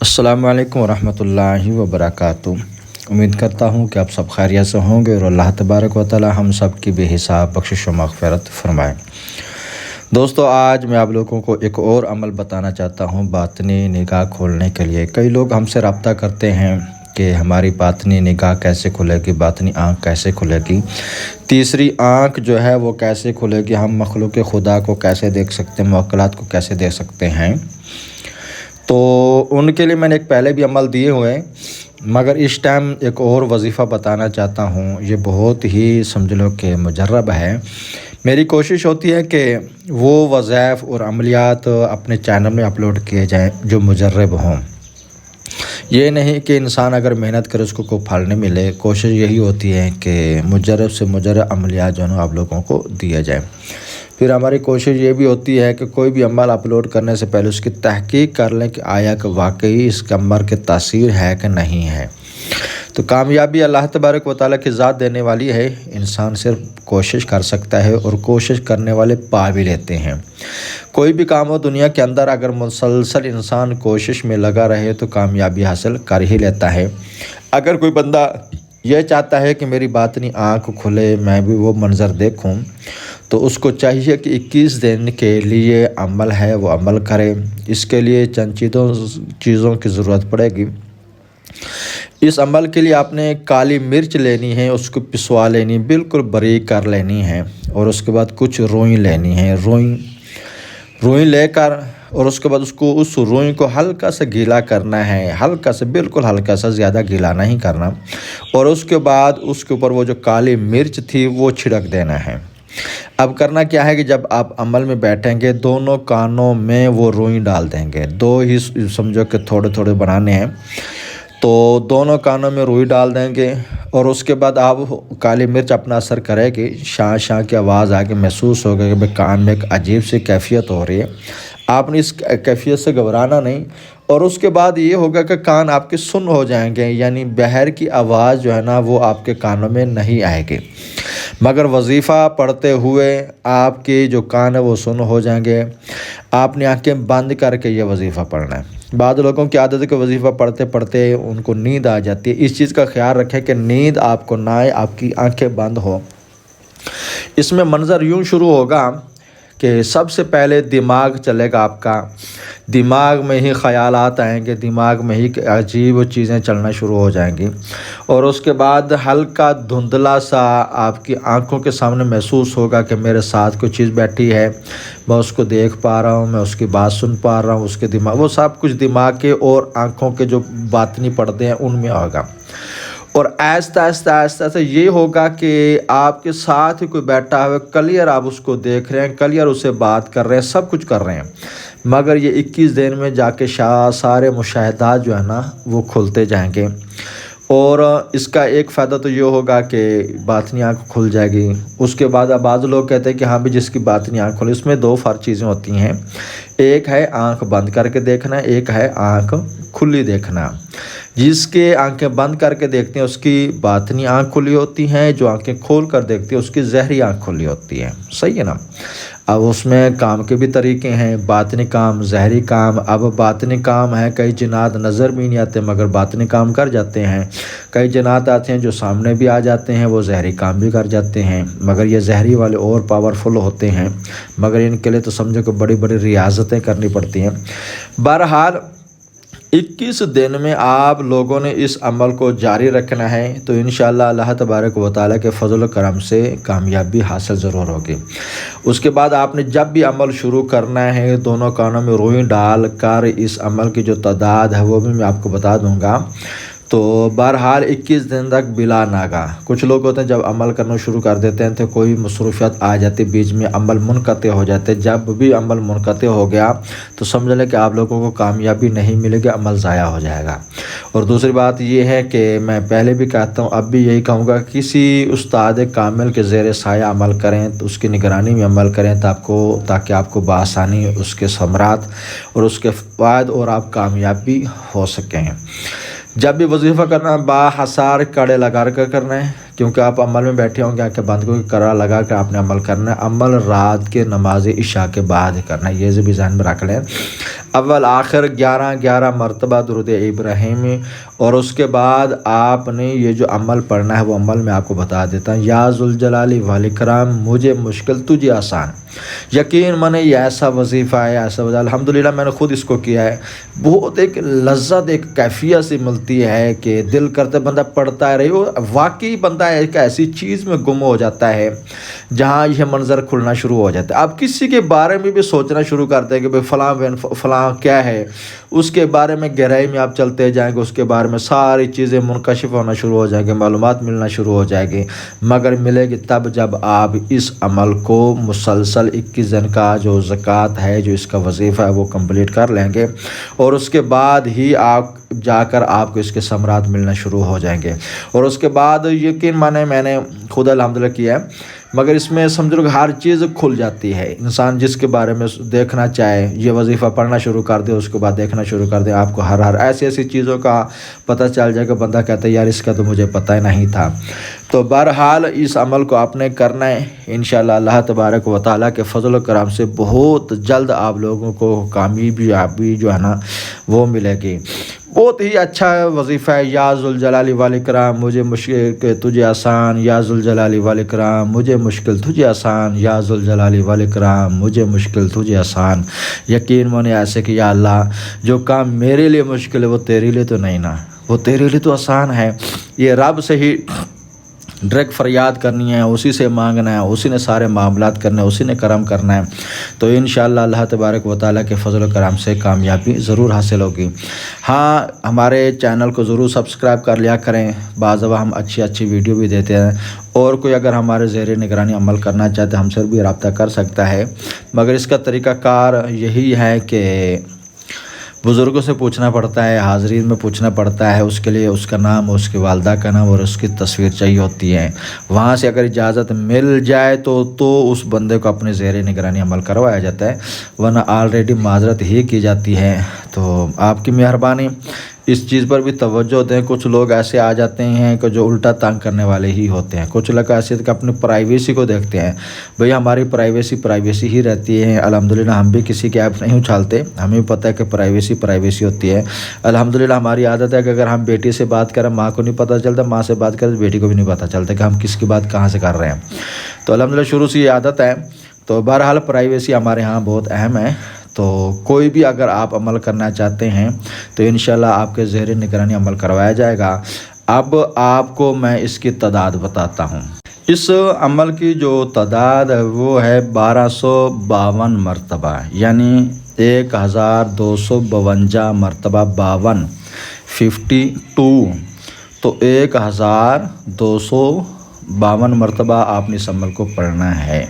السلام علیکم ورحمۃ اللہ وبرکاتہ۔ امید کرتا ہوں کہ آپ سب خیریت سے ہوں گے اور اللہ تبارک و تعالی ہم سب کی بے حساب بخشش و مغفرت فرمائے۔ دوستو، آج میں آپ لوگوں کو ایک اور عمل بتانا چاہتا ہوں باطنی نگاہ کھولنے کے لیے۔ کئی لوگ ہم سے رابطہ کرتے ہیں کہ ہماری باطنی نگاہ کیسے کھلے گی، باطنی آنکھ کیسے کھلے گی، تیسری آنکھ جو ہے وہ کیسے کھلے گی، ہم مخلوق خدا کو کیسے دیکھ سکتے ہیں، موکلات کو کیسے دیکھ سکتے ہیں۔ تو ان کے لیے میں نے ایک پہلے بھی عمل دیے ہوئے ہیں، مگر اس ٹائم ایک اور وظیفہ بتانا چاہتا ہوں۔ یہ بہت ہی سمجھ لو کہ مجرب ہے۔ میری کوشش ہوتی ہے کہ وہ وظائف اور عملیات اپنے چینل میں اپلوڈ کیے جائیں جو مجرب ہوں۔ یہ نہیں کہ انسان اگر محنت کرے اس کو کوئی پھل نہیں ملے۔ کوشش یہی ہوتی ہے کہ مجرب سے مجرب عملیات جو ہے آپ لوگوں کو دیے جائیں۔ پھر ہماری کوشش یہ بھی ہوتی ہے کہ کوئی بھی عمل اپلوڈ کرنے سے پہلے اس کی تحقیق کر لیں کہ آیا کہ واقعی اس عمل کی تاثیر ہے کہ نہیں ہے۔ تو کامیابی اللہ تبارک و تعالیٰ کی ذات دینے والی ہے، انسان صرف کوشش کر سکتا ہے اور کوشش کرنے والے پا بھی لیتے ہیں۔ کوئی بھی کام ہو دنیا کے اندر، اگر مسلسل انسان کوشش میں لگا رہے تو کامیابی حاصل کر ہی لیتا ہے۔ اگر کوئی بندہ یہ چاہتا ہے کہ میری باطنی آنکھ کھلے، میں بھی وہ منظر دیکھوں، تو اس کو چاہیے کہ 21 دن کے لیے عمل ہے وہ عمل کرے۔ اس کے لیے چند چیزوں کی ضرورت پڑے گی۔ اس عمل کے لیے آپ نے کالی مرچ لینی ہے، اس کو پسوا لینی، بالکل باریک کر لینی ہے، اور اس کے بعد کچھ روئی لینی ہے۔ روئی لے کر اور اس کے بعد اس روئی کو ہلکا سا گیلا کرنا ہے، ہلکا سا، بالکل ہلکا سا، زیادہ گیلا نہیں کرنا۔ اور اس کے بعد اس کے اوپر وہ جو کالی مرچ تھی وہ چھڑک دینا ہے۔ اب کرنا کیا ہے کہ جب آپ عمل میں بیٹھیں گے دونوں کانوں میں وہ روئی ڈال دیں گے۔ دو ہی سمجھو کہ تھوڑے تھوڑے بنانے ہیں، تو دونوں کانوں میں روئی ڈال دیں گے، اور اس کے بعد آپ کالی مرچ اپنا اثر کرے گی، شاں شاں کی آواز آگے محسوس ہوگا کہ بھئی کان میں ایک عجیب سی کیفیت ہو رہی ہے۔ آپ نے اس کیفیت سے گھبرانا نہیں، اور اس کے بعد یہ ہوگا کہ کان آپ کے سن ہو جائیں گے، یعنی بہر کی آواز جو ہے نا وہ آپ کے کانوں میں نہیں آئے گی، مگر وظیفہ پڑھتے ہوئے آپ کے جو کان ہے وہ سن ہو جائیں گے۔ آپ نے آنکھیں بند کر کے یہ وظیفہ پڑھنا ہے۔ بعض لوگوں کی عادت ہے کہ وظیفہ پڑھتے پڑھتے ان کو نیند آ جاتی ہے۔ اس چیز کا خیال رکھیں کہ نیند آپ کو نہ آئے، آپ کی آنکھیں بند ہو۔ اس میں منظر یوں شروع ہوگا کہ سب سے پہلے دماغ چلے گا آپ کا، دماغ میں ہی خیالات آئیں گے، دماغ میں ہی عجیب چیزیں چلنا شروع ہو جائیں گی، اور اس کے بعد ہلکا دھندلا سا آپ کی آنکھوں کے سامنے محسوس ہوگا کہ میرے ساتھ کوئی چیز بیٹھی ہے، میں اس کو دیکھ پا رہا ہوں، میں اس کی بات سن پا رہا ہوں، اس کے دماغ، وہ سب کچھ دماغ کے اور آنکھوں کے جو باطنی پردے ہیں ان میں ہوگا۔ اور آہستہ آہستہ آہستہ سے یہ ہوگا کہ آپ کے ساتھ ہی کوئی بیٹھا ہوا، کلیئر آپ اس کو دیکھ رہے ہیں، کلیئر اسے بات کر رہے ہیں، سب کچھ کر رہے ہیں، مگر یہ 21 دن میں جا کے سارے مشاہدات جو ہے نا وہ کھلتے جائیں گے۔ اور اس کا ایک فائدہ تو یہ ہوگا کہ باطنی آنکھ کھل جائے گی۔ اس کے بعد بعض لوگ کہتے ہیں کہ ہاں بھی جس کی باطنی آنکھ کھلی، اس میں دو فرق چیزیں ہوتی ہیں، ایک ہے آنکھ بند کر کے دیکھنا، ایک ہے آنکھ کھلی دیکھنا۔ جس کے آنکھیں بند کر کے دیکھتے ہیں اس کی باطنی آنکھ کھلی ہوتی ہیں، جو آنکھیں کھول کر دیکھتے ہیں اس کی ظاہری آنکھ کھلی ہوتی ہے۔ صحیح ہے نا؟ اب اس میں کام کے بھی طریقے ہیں، باطنی کام، ظاہری کام۔ اب باطنی کام ہے، کئی جنات نظر بھی نہیں آتے مگر باطنی کام کر جاتے ہیں، کئی جنات آتے ہیں جو سامنے بھی آ جاتے ہیں، وہ ظاہری کام بھی کر جاتے ہیں، مگر یہ ظاہری والے اور پاورفل ہوتے ہیں، مگر ان کے لیے تو سمجھو کہ بڑی بڑی ریاضتیں کرنی پڑتی ہیں۔ بہرحال 21 دن میں آپ لوگوں نے اس عمل کو جاری رکھنا ہے، تو انشاءاللہ اللہ تبارک و تعالیٰ کے فضل و کرم سے کامیابی حاصل ضرور ہوگی۔ اس کے بعد آپ نے جب بھی عمل شروع کرنا ہے دونوں کانوں میں روئی ڈال کر، اس عمل کی جو تعداد ہے وہ بھی میں آپ کو بتا دوں گا۔ تو بہرحال 21 دن تک بلا ناغہ، کچھ لوگ ہوتے ہیں جب عمل کرنا شروع کر دیتے ہیں تو کوئی مصروفیت آ جاتی، بیچ میں عمل منقطع ہو جاتے۔ جب بھی عمل منقطع ہو گیا تو سمجھ لیں کہ آپ لوگوں کو کامیابی نہیں ملے گی، عمل ضائع ہو جائے گا۔ اور دوسری بات یہ ہے کہ میں پہلے بھی کہتا ہوں، اب بھی یہی کہوں گا، کسی استاد کامل کے زیر سایہ عمل کریں، تو اس کی نگرانی میں عمل کریں تاکہ آپ کو بآسانی اس کے ثمرات اور اس کے فوائد اور آپ کامیاب بھی ہو سکیں۔ جب بھی وظیفہ کرنا باحصار کڑے لگا کر کرنا ہے، کیونکہ آپ عمل میں بیٹھے ہوں گے، آنکھیں بند کر کے کڑا لگا کر آپ نے عمل کرنا ہے۔ عمل رات کے نماز عشاء کے بعد کرنا ہے، یہ بھی ذہن میں رکھ لیں۔ اول آخر 11 مرتبہ درود ابراہیمی، اور اس کے بعد آپ نے یہ جو عمل پڑھنا ہے وہ عمل میں آپ کو بتا دیتا ہوں۔ یا ذوالجلال والاکرام مجھے مشکل تجھے آسان۔ یقین مانے یہ ایسا وظیفہ ہے، ایسا وظیفہ الحمدللہ میں نے خود اس کو کیا ہے، بہت ایک لذت، ایک کیفیت سی ملتی ہے کہ دل کرتے بندہ پڑھتا رہے، وہ واقعی بندہ ایک ایسی چیز میں گم ہو جاتا ہے جہاں یہ منظر کھلنا شروع ہو جاتا ہے۔ آپ کسی کے بارے میں بھی سوچنا شروع کرتے ہیں کہ بھئی فلاں کیا ہے، اس کے بارے میں گہرائی میں آپ چلتے جائیں گے، اس کے بارے میں ساری چیزیں منکشف ہونا شروع ہو جائیں گے، معلومات ملنا شروع ہو جائے گی، مگر ملے گی تب جب آپ اس عمل کو مسلسل 21 دن کا جو زکوٰۃ ہے، جو اس کا وظیفہ ہے وہ کمپلیٹ کر لیں گے، اور اس کے بعد ہی آپ جا کر آپ کو اس کے ثمرات ملنا شروع ہو جائیں گے۔ اور اس کے بعد یقین مانے میں نے خود الحمدللہ کیا ہے، مگر اس میں سمجھ لو کہ ہر چیز کھل جاتی ہے۔ انسان جس کے بارے میں دیکھنا چاہے، یہ وظیفہ پڑھنا شروع کر دے، اس کے بعد دیکھنا شروع کر دے، آپ کو ہر ایسی چیزوں کا پتہ چل جائے گا، بندہ کہتا ہے یار اس کا تو مجھے پتہ ہی نہیں تھا۔ تو بہرحال اس عمل کو آپ نے کرنا ہے انشاءاللہ، اللہ تبارک و تعالیٰ کے فضل و کرم سے بہت جلد آپ لوگوں کو کامیابی جو ہے نا وہ ملے گی۔ بہت ہی اچھا وظیفہ ہے۔ یا ذوالجلال والاکرام مجھے مشکل تجھے آسان، یا ذوالجلال والاکرام مجھے مشکل تجھے آسان، یا ذوالجلال والاکرام مجھے مشکل تجھے آسان۔ یقین مانے ایسے کہ یا اللہ جو کام میرے لیے مشکل ہے وہ تیرے لیے تو نہیں نا، وہ تیرے لیے تو آسان ہے۔ یہ رب سے ہی ڈائریکٹ فریاد کرنی ہے، اسی سے مانگنا ہے، اسی نے سارے معاملات کرنے ہیں، اسی نے کرم کرنا ہے۔ تو انشاءاللہ اللہ تبارک و تعالیٰ کے فضل و کرم سے کامیابی ضرور حاصل ہوگی۔ ہاں ہمارے چینل کو ضرور سبسکرائب کر لیا کریں، بعض دفعہ ہم اچھی ویڈیو بھی دیتے ہیں، اور کوئی اگر ہمارے زیر نگرانی عمل کرنا چاہتے ہیں ہم سے بھی رابطہ کر سکتا ہے، مگر اس کا طریقہ کار یہی ہے کہ بزرگوں سے پوچھنا پڑتا ہے، حاضرین میں پوچھنا پڑتا ہے، اس کے لیے اس کا نام، اس کی والدہ کا نام اور اس کی تصویر چاہیے ہوتی ہے۔ وہاں سے اگر اجازت مل جائے تو اس بندے کو اپنے زیر نگرانی عمل کروایا جاتا ہے، ورنہ آلریڈی معذرت ہی کی جاتی ہے۔ تو آپ کی مہربانی اس چیز پر بھی توجہ ہوتے ہیں۔ کچھ لوگ ایسے آ جاتے ہیں کہ جو الٹا تنگ کرنے والے ہی ہوتے ہیں، کچھ لوگ ایسے کہ اپنی پرائیویسی کو دیکھتے ہیں، بھئی ہماری پرائیویسی ہی رہتی ہے۔ الحمدللہ ہم بھی کسی کے ایپ نہیں اچھالتے، ہمیں پتہ ہے کہ پرائیویسی ہوتی ہے۔ الحمدللہ ہماری عادت ہے کہ اگر ہم بیٹی سے بات کریں ماں کو نہیں پتہ چلتا، ماں سے بات کریں بیٹی کو بھی نہیں پتہ چلتا کہ ہم کس کی بات کہاں سے کر رہے ہیں۔ تو الحمدللہ شروع سے یہ عادت ہے۔ تو بہرحال پرائیویسی ہمارے ہاں بہت اہم ہے۔ تو کوئی بھی اگر آپ عمل کرنا چاہتے ہیں تو انشاءاللہ آپ کے زیر نگرانی عمل کروایا جائے گا۔ اب آپ کو میں اس کی تعداد بتاتا ہوں۔ اس عمل کی جو تعداد ہے وہ ہے 1252 مرتبہ، یعنی 1252 مرتبہ 52 تو 1252 مرتبہ آپ نے اس عمل کو پڑھنا ہے۔